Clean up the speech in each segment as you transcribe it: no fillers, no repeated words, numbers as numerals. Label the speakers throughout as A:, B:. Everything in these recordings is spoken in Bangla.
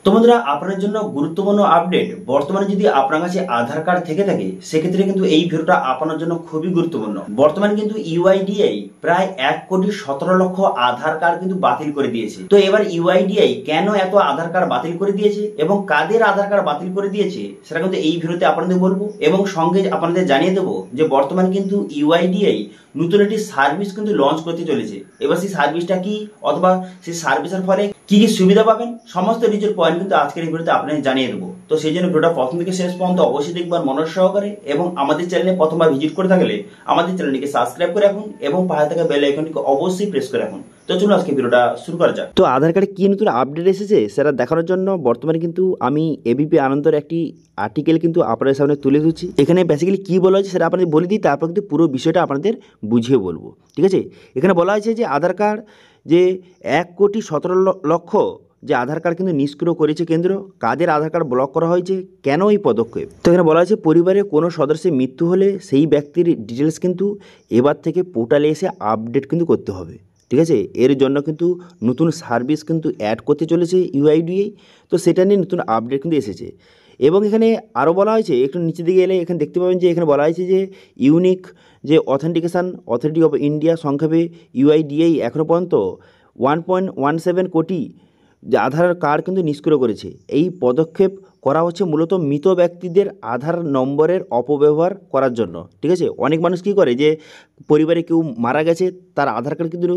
A: তো বন্ধুরা, আপনার জন্য গুরুত্বপূর্ণ আপডেট। বর্তমানে যদি আপনার কাছে আধার কার্ড থেকে থাকে সেক্ষেত্রে কিন্তু এই ভিডিওটা আপনার জন্য খুবই গুরুত্বপূর্ণ। বর্তমানে কিন্তু ইউআইডিআই প্রায় 1,17,00,000 আধার কার্ড কিন্তু বাতিল করে দিয়েছে। তো এবার ইউআইডিআই কেন এত আধার কার্ড বাতিল করে দিয়েছে এবং কাদের আধার কার্ড বাতিল করে দিয়েছে সেটা কিন্তু এই ভিডিওতে আপনাদের বলবো, এবং সঙ্গে আপনাদের জানিয়ে দেবো যে বর্তমানে কিন্তু ইউআইডিআই নতুন একটি সার্ভিস কিন্তু লঞ্চ করতে চলেছে। এবার সেই সার্ভিসটা কি, অথবা সেই সার্ভিসের ফলে কি কি সুবিধা পাবেন, সমস্ত ডিটেল পয়েন্ট কিন্তু আজকের এই ভিডিওতে আপনাদের জানিয়ে দেবো। তো সেই জন্য ভিডিওটা প্রথম থেকে শেষ পর্যন্ত অবশ্যই দেখবার মনোযোগ সহকারে, এবং আমাদের চ্যানেলে প্রথমবার ভিজিট করে থাকলে আমাদের চ্যানেলটিকে সাবস্ক্রাইব করে রাখুন এবং পাশে থাকা বেল আইকনটিকে অবশ্যই প্রেস করে রাখুন। তো চলুন আজকে ভিডিওটা শুরু করা যাক। তো আধার কার্ডে কি নতুন আপডেট এসেছে সেটা দেখানোর জন্য বর্তমানে কিন্তু আমি এবিপি আনন্দর একটি আর্টিকেল কিন্তু আপনাদের সামনে তুলে ধরছি। এখানে বেসিক্যালি কি বলা হয়েছে সেটা আপনাদের বলে দিই, তারপর কিন্তু পুরো বিষয়টা আপনাদের বুঝিয়ে বলবো। ঠিক আছে, এখানে বলা হয়েছে যে আধার কার্ড যে 1,17,00,000 যে আধার কার্ড কিন্তু নিষ্ক্রিয় করেছে কেন্দ্র, কাদের আধার কার্ড ব্লক করা হয়েছে, কেন এই পদক্ষেপ। তো এখানে বলা হয়েছে পরিবারের কোনো সদস্যের মৃত্যু হলে সেই ব্যক্তির ডিটেলস কিন্তু এবার থেকে পোর্টালে এসে আপডেট কিন্তু করতে হবে। ঠিক আছে, এর জন্য কিন্তু নতুন সার্ভিস কিন্তু অ্যাড করতে চলেছে ইউআইডিআই। তো সেটা নিয়ে নতুন আপডেট কিন্তু এসেছে। এবং এখানে আরও বলা হয়েছে, একটু নিচে দিকে এলে এখানে দেখতে পাবেন যে এখানে বলা হয়েছে যে ইউনিক যে অথেন্টিকেশন অথরিটি অফ ইন্ডিয়া সংক্ষেপে ইউআইডিআই এখনও পর্যন্ত 1.17 কোটি যে আধার কার্ড কিন্তু নিষ্ক্রিয় করেছে। এই পদক্ষেপ করা হচ্ছে মূলত মৃত ব্যক্তিদের আধার নম্বরের অপব্যবহার করার জন্য। ঠিক আছে, অনেক মানুষ কী করে যে পরিবারে কেউ মারা গেছে, তার আধার কার্ড কিন্তু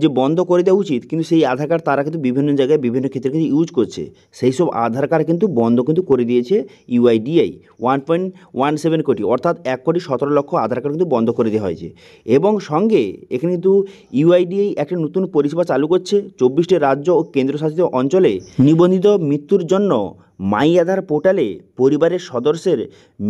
A: যে বন্ধ করে দেওয়া উচিত, কিন্তু সেই আধার কার্ড তারা কিন্তু বিভিন্ন জায়গায় বিভিন্ন ক্ষেত্রে কিন্তু ইউজ করছে। সেই সব আধার কার্ড কিন্তু বন্ধ কিন্তু করে দিয়েছে ইউআইডিআই। 1.17 কোটি অর্থাৎ 1,17,00,000 আধার কার্ড কিন্তু বন্ধ করে দেওয়া হয়েছে। এবং সঙ্গে এখানে কিন্তু ইউআইডিআই একটা নতুন পরিষেবা চালু করছে। 24টি রাজ্য ও কেন্দ্রশাসিত অঞ্চলে নিবন্ধিত মৃত্যুর জন্য মাই আধার পোর্টালে পরিবারের সদস্যের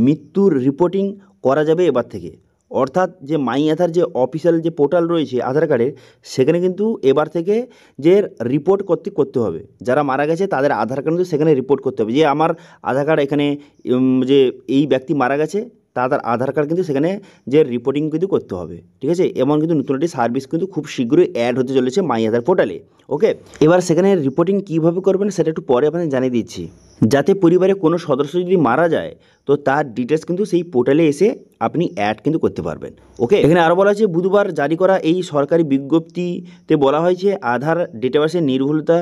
A: মৃত্যুর রিপোর্টিং করা যাবে এবার থেকে। অর্থাৎ যে মাই আধার যে অফিসিয়াল যে পোর্টাল রয়েছে আধার কার্ডের, সেখানে কিন্তু এবার থেকে যে রিপোর্ট করতে হবে। যারা মারা গেছে তাদের আধার কার্ড কিন্তু সেখানে রিপোর্ট করতে হবে যে আমার আধার কার্ড এখানে যে এই ব্যক্তি মারা গেছে, তাদের আধার কার্ড কিন্তু সেখানে যে রিপোর্টিং কিন্তু করতে হবে। ঠিক আছে, এমন কিন্তু নতুন একটি সার্ভিস কিন্তু খুব শীঘ্রই অ্যাড হতে চলেছে মাই আধার পোর্টালে। ওকে, এবার সেখানে রিপোর্টিং কীভাবে করবেন সেটা একটু পরে আপনাদের জানিয়ে দিচ্ছি। যাতে পরিবারে কোনো সদস্য যদি মারা যায় তো তার ডিটেলস কিন্তু সেই পোর্টালে এসে আপনি অ্যাড কিন্তু করতে পারবেন। ওকে, এখানে আরও বলা হয়েছে বুধবার জারি করা এই সরকারি বিজ্ঞপ্তিতে বলা হয়েছে আধার ডেটাবেসের নির্ভুলতা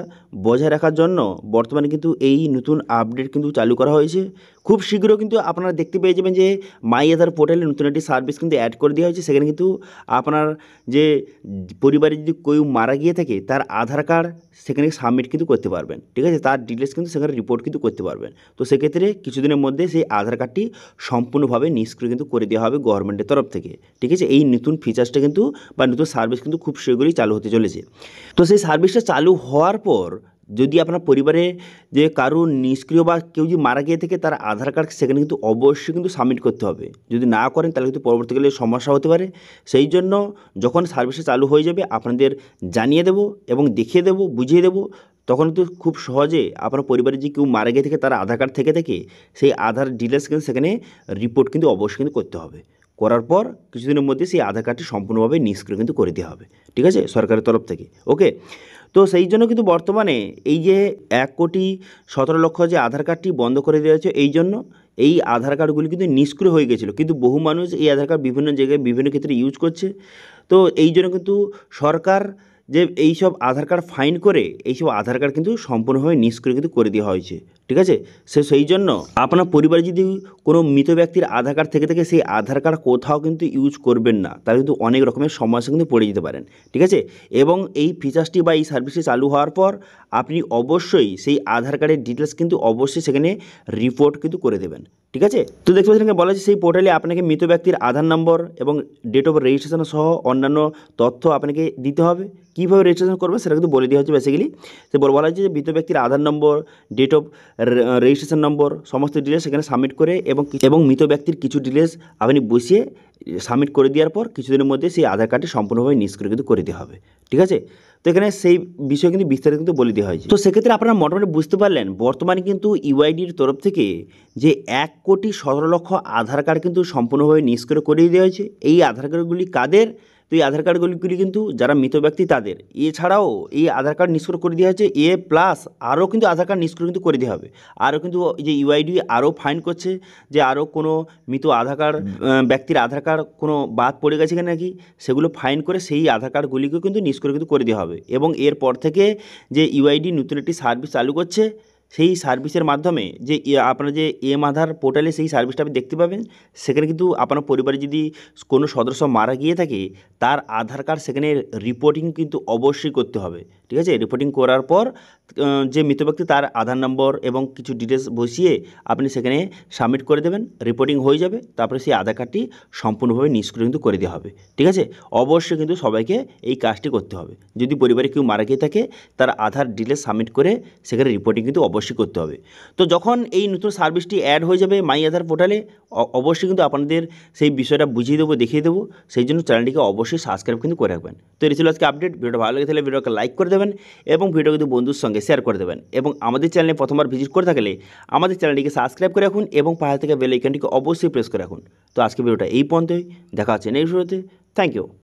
A: বজায় রাখার জন্য বর্তমানে কিন্তু এই নতুন আপডেট কিন্তু চালু করা হয়েছে। খুব শীঘ্র কিন্তু আপনারা দেখতে পেয়ে যাবেন যে মাই আধার পোর্টালে নতুন একটি সার্ভিস কিন্তু অ্যাড করে দেওয়া হয়েছে। সেখানে কিন্তু আপনার যে পরিবারে যদি কেউ মারা গিয়ে থাকে তার আধার কার্ড সেখানে সাবমিট কিন্তু করতে পারবেন। ঠিক আছে, তার ডিটেলস কিন্তু সেখানে রিপোর্ট কিন্তু করতে পারবেন। তো সেক্ষেত্রে কিছুদিনের মধ্যে সেই আধার কার্ডটি সম্পূর্ণভাবে নিষ্ক্রিয় কিন্তু করে দেওয়া হবে গভর্নমেন্টের তরফ থেকে। ঠিক আছে, এই নতুন ফিচার্সটা কিন্তু বা নতুন সার্ভিস কিন্তু খুব শীঘ্রই চালু হতে চলেছে। তো সেই সার্ভিসটা চালু হওয়ার পর যদি আপনার পরিবারে যে কারো নিষ্ক্রিয় বা কেউ যদি মারা গিয়ে থাকে তার আধার কার্ড সেখানে কিন্তু অবশ্যই কিন্তু সাবমিট করতে হবে। যদি না করেন তাহলে কিন্তু পরবর্তীকালে সমস্যা হতে পারে। সেই জন্য যখন সার্ভিসটা চালু হয়ে যাবে আপনাদের জানিয়ে দেবো এবং দেখিয়ে দেবো, বুঝিয়ে দেবো। তখন কিন্তু খুব সহজে আপনার পরিবারে যে কেউ মারা গিয়ে থাকে তার আধার কার্ড থেকে সেই আধার ডিটেলস কিন্তু সেখানে রিপোর্ট কিন্তু অবশ্যই কিন্তু করতে হবে। করার পর কিছুদিনের মধ্যে সেই আধার কার্ডটি সম্পূর্ণভাবে নিষ্ক্রিয় কিন্তু করে দেওয়া হবে। ঠিক আছে, সরকারের তরফ থেকে। ওকে, তো সেই জন্য কিন্তু বর্তমানে এই যে 1,17,00,000 যে আধার কার্ডটি বন্ধ করে দেওয়া হয়েছে, এই জন্য এই আধার কার্ডগুলি কিন্তু নিষ্ক্রিয় হয়ে গেছিলো, কিন্তু বহু মানুষ এই আধার কার্ড বিভিন্ন জায়গায় বিভিন্ন ক্ষেত্রে ইউজ করছে। তো এই জন্য কিন্তু সরকার যে এইসব আধার কার্ড ফাইন করে এইসব আধার কার্ড কিন্তু সম্পূর্ণভাবে নিষ্ক্রিয় কিন্তু করে দেওয়া হয়েছে। ঠিক আছে, সেই জন্য আপনার পরিবারে যদি কোনো মৃত ব্যক্তির আধার কার্ড থেকে থাকে সেই আধার কার্ড কোথাও কিন্তু ইউজ করবেন না, তাহলে কিন্তু অনেক রকমের সমস্যা কিন্তু পড়ে যেতে পারেন। ঠিক আছে, এবং এই ফিচার্সটি বা এই সার্ভিসটি চালু হওয়ার পর আপনি অবশ্যই সেই আধার কার্ডের ডিটেলস কিন্তু অবশ্যই সেখানে রিপোর্ট কিন্তু করে দেবেন। ঠিক আছে, তো দেখতে পাচ্ছেন বলা হচ্ছে সেই পোর্টালে আপনাকে মৃত ব্যক্তির আধার নম্বর এবং ডেট অফ রেজিস্ট্রেশন সহ অন্যান্য তথ্য আপনাকে দিতে হবে। কীভাবে রেজিস্ট্রেশন করবে সেটা কিন্তু বলে দেওয়া হচ্ছে। বেসিক্যালি সে বলা হচ্ছে যে মৃত ব্যক্তির আধার নম্বর, ডেট অফ রেজিস্ট্রেশন নম্বর, সমস্ত ডিটেলস সেখানে সাবমিট করে এবং মৃত ব্যক্তির কিছু ডিটেলস আপনি বসিয়ে সাবমিট করে দেওয়ার পর কিছুদিনের মধ্যে সেই আধার কার্ডটি সম্পূর্ণভাবে নিষ্ক্রিয় কিন্তু করে দেওয়া হবে। ঠিক আছে, তো এখানে সেই বিষয়ে কিন্তু বিস্তারিত কিন্তু বলে দেওয়া হয়েছে। তো সেক্ষেত্রে আপনারা মোটামুটি বুঝতে পারলেন বর্তমানে কিন্তু ইউআইডির তরফ থেকে যে 1,17,00,000 আধার কার্ড কিন্তু সম্পূর্ণভাবে নিষ্ক্রিয় করে দেওয়া হয়েছে। এই আধার কার্ডগুলি কাদের, তো এই আধার কার্ডগুলি কিন্তু যারা মৃত ব্যক্তি তাদের, এছাড়াও এই আধার কার্ড নিষ্ক্রিয় করে দেওয়া হচ্ছে প্লাস আরও কিন্তু আধার কার্ড নিষ্ক্রিয় কিন্তু করে দেওয়া হবে। আরও কিন্তু এই যে ইউআইডি আরও ফাইন করছে যে আরও কোনো মৃত আধার কার্ড ব্যক্তির আধার কার্ড কোনো বাদ পড়ে গেছে কিনা নাকি, সেগুলো ফাইন করে সেই আধার কার্ডগুলিকেও কিন্তু নিষ্ক্রিয় কিন্তু করে দেওয়া হবে। এবং এরপর থেকে যে ইউআইডি নতুন একটি সার্ভিস চালু করছে, সেই সার্ভিসের মাধ্যমে যে আপনারা যে আধার পোর্টালে সেই সার্ভিসটা আপনি দেখতে পাবেন, সেখানে কিন্তু আপনার পরিবারে যদি কোনো সদস্য মারা গিয়ে থাকে তার আধার কার্ড সেখানে রিপোর্টিং কিন্তু অবশ্যই করতে হবে। ঠিক আছে, রিপোর্টিং করার পর যে মৃত ব্যক্তি তার আধার নম্বর এবং কিছু ডিটেলস বসিয়ে আপনি সেখানে সাবমিট করে দেবেন, রিপোর্টিং হয়ে যাবে। তারপরে সেই আধার কার্ডটি সম্পূর্ণভাবে নিষ্ক্রিয় কিন্তু করে দেওয়া হবে। ঠিক আছে, অবশ্যই কিন্তু সবাইকে এই কাজটি করতে হবে। যদি পরিবারে কেউ মারা গিয়ে থাকে তার আধার ডিটেলস সাবমিট করে সেখানে রিপোর্টিং কিন্তু অবশ্যই করতে হবে। তো যখন এই নতুন সার্ভিসটি অ্যাড হয়ে যাবে মাই আধার পোর্টালে, অবশ্যই কিন্তু আপনাদের সেই বিষয়টা বুঝিয়ে দেবো, দেখিয়ে দেবো। সেই জন্য চ্যানেলটিকে অবশ্যই সাবস্ক্রাইব কিন্তু করে রাখবেন। তো এই ছিল আজকে আপডেট। ভিডিওটা ভালো লেগে থাকলে ভিডিওকে লাইক করে দেবেন এবং ভিডিও কিন্তু বন্ধুর সঙ্গে শেয়ার করে দেবেন। এবং আমাদের চ্যানেলে প্রথমবার ভিজিট করে থাকলে আমাদের চ্যানেলটিকে সাবস্ক্রাইব করে রাখুন এবং পাশে থেকে বেল আইকনটিকে অবশ্যই প্রেস করে রাখুন। তো আজকে ভিডিওটা এই পর্যন্তই, দেখা হচ্ছে নেক্সট ভিডিওতে। Thank you.